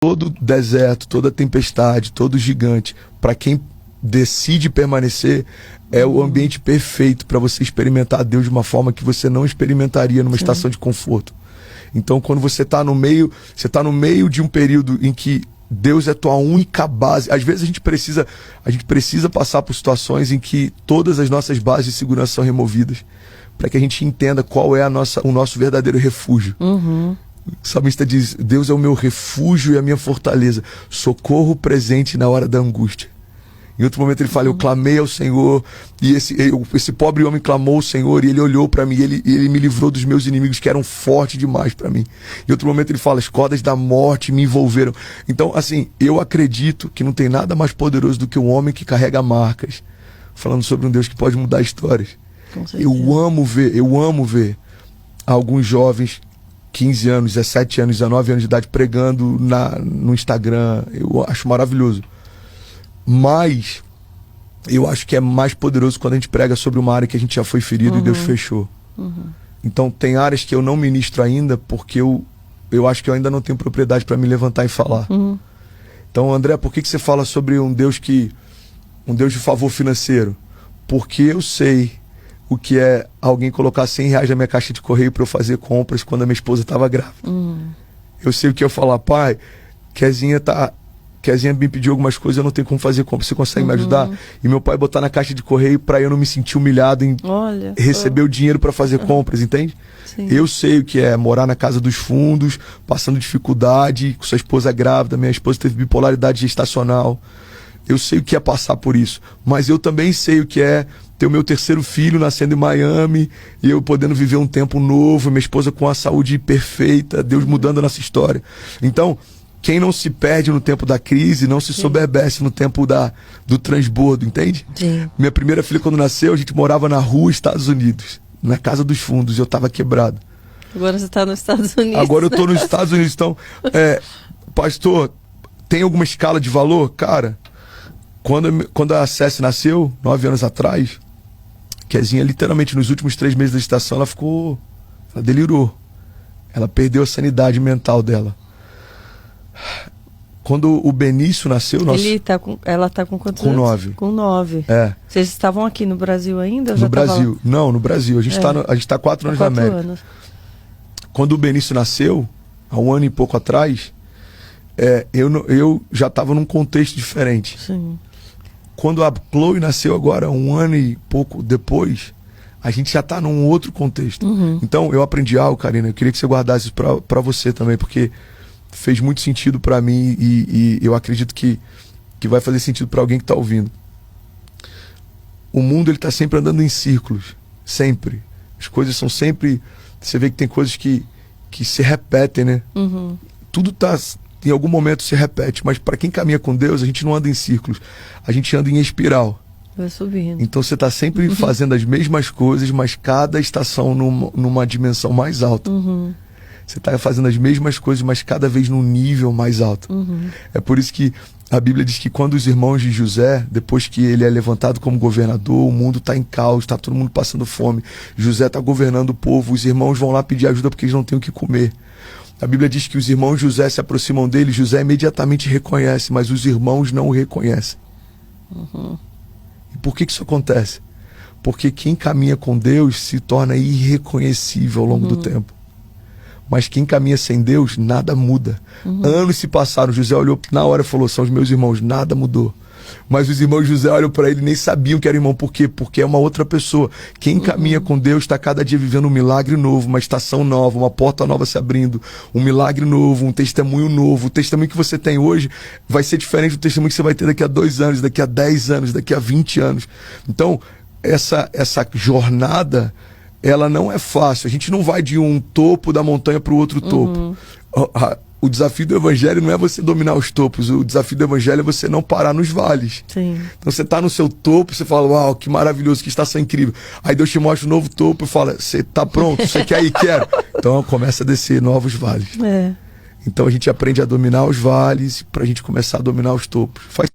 todo deserto, toda tempestade, todo gigante, para quem decide permanecer, é o ambiente perfeito para você experimentar Deus de uma forma que você não experimentaria numa estação de conforto. Então, quando você está no meio de um período em que Deus é tua única base. Às vezes a gente precisa passar por situações em que todas as nossas bases de segurança são removidas, para que a gente entenda qual é o nosso verdadeiro refúgio. O salmista diz: Deus é o meu refúgio e a minha fortaleza, socorro presente na hora da angústia. Em outro momento ele fala: eu clamei ao Senhor, e esse pobre homem clamou ao Senhor, e ele olhou para mim, e ele me livrou dos meus inimigos, que eram fortes demais para mim. Em outro momento ele fala: as cordas da morte me envolveram. Então, assim, eu acredito que não tem nada mais poderoso do que um homem que carrega marcas, falando sobre um Deus que pode mudar histórias. Eu amo ver alguns jovens, 15 anos, 17 anos, 19 anos de idade, pregando no Instagram. Eu acho maravilhoso. Mas eu acho que é mais poderoso quando a gente prega sobre uma área que a gente já foi ferido e Deus fechou. Então tem áreas que eu não ministro ainda, porque eu acho que eu ainda não tenho propriedade para me levantar e falar. Então, André, por que você fala sobre um Deus de favor financeiro? Porque eu sei o que é alguém colocar R$100 na minha caixa de correio para eu fazer compras quando a minha esposa estava grávida. Eu sei o que é eu falar: pai, Kezinha me pediu algumas coisas, eu não tenho como fazer compra, você consegue me ajudar? E meu pai botar na caixa de correio para eu não me sentir humilhado em receber o dinheiro para fazer compras, entende? Sim. Eu sei o que é morar na casa dos fundos, passando dificuldade, com sua esposa grávida. Minha esposa teve bipolaridade gestacional. Eu sei o que é passar por isso, mas eu também sei o que é ter o meu terceiro filho nascendo em Miami e eu podendo viver um tempo novo, minha esposa com a saúde perfeita, Deus mudando a nossa história. Então, quem não se perde no tempo da crise, não se soberbece no tempo do transbordo, entende? Sim. Minha primeira filha, quando nasceu, a gente morava na rua, Estados Unidos, na casa dos fundos, e eu estava quebrado. Agora você está nos Estados Unidos. Agora eu estou nos Estados Unidos. Então, pastor, tem alguma escala de valor? Cara, quando a Cessi nasceu, 9 anos atrás, Kezinha, literalmente, nos últimos 3 meses da gestação, ela delirou. Ela perdeu a sanidade mental dela. Quando o Benício nasceu... Ela está com quantos com anos? 9. Com 9. É. Vocês estavam aqui no Brasil ainda? Ou já No Brasil. Lá? Não, no Brasil. A gente tá 4 anos na América. Quando o Benício nasceu, há 1 ano e pouco atrás, eu já estava num contexto diferente. Sim. Quando a Chloe nasceu agora, 1 ano e pouco depois, a gente já está num outro contexto. Então, eu aprendi algo, Karina, eu queria que você guardasse isso para você também, porque fez muito sentido para mim e eu acredito que vai fazer sentido para alguém que está ouvindo. O mundo, ele está sempre andando em círculos, sempre. As coisas são sempre... Você vê que tem coisas que se repetem, né? Tudo em algum momento se repete, mas para quem caminha com Deus, a gente não anda em círculos, a gente anda em espiral. Vai subindo. Então você está sempre fazendo as mesmas coisas, mas cada estação numa dimensão mais alta. Você está fazendo as mesmas coisas, mas cada vez num nível mais alto. É por isso que a Bíblia diz que quando os irmãos de José, depois que ele é levantado como governador, o mundo está em caos, está todo mundo passando fome. José está governando o povo, os irmãos vão lá pedir ajuda porque eles não têm o que comer. A Bíblia diz que os irmãos de José se aproximam dele, José imediatamente reconhece, mas os irmãos não o reconhecem. E por que isso acontece? Porque quem caminha com Deus se torna irreconhecível ao longo do tempo. Mas quem caminha sem Deus, nada muda. Anos se passaram, José olhou na hora e falou: são os meus irmãos, nada mudou. Mas os irmãos de José olham para ele e nem sabiam que era irmão. Por quê? Porque é uma outra pessoa. Quem caminha com Deus está cada dia vivendo um milagre novo, uma estação nova, uma porta nova se abrindo, um milagre novo, um testemunho novo. O testemunho que você tem hoje vai ser diferente do testemunho que você vai ter daqui a 2 anos, daqui a 10 anos, daqui a 20 anos. Então, essa jornada, ela não é fácil. A gente não vai de um topo da montanha para o outro topo. O desafio do evangelho não é você dominar os topos. O desafio do evangelho é você não parar nos vales. Sim. Então você está no seu topo, você fala: uau, que maravilhoso, que estação incrível. Aí Deus te mostra um novo topo e fala: você está pronto, você quer ir? Quero. Então começa a descer novos vales. Então a gente aprende a dominar os vales para a gente começar a dominar os topos. Faz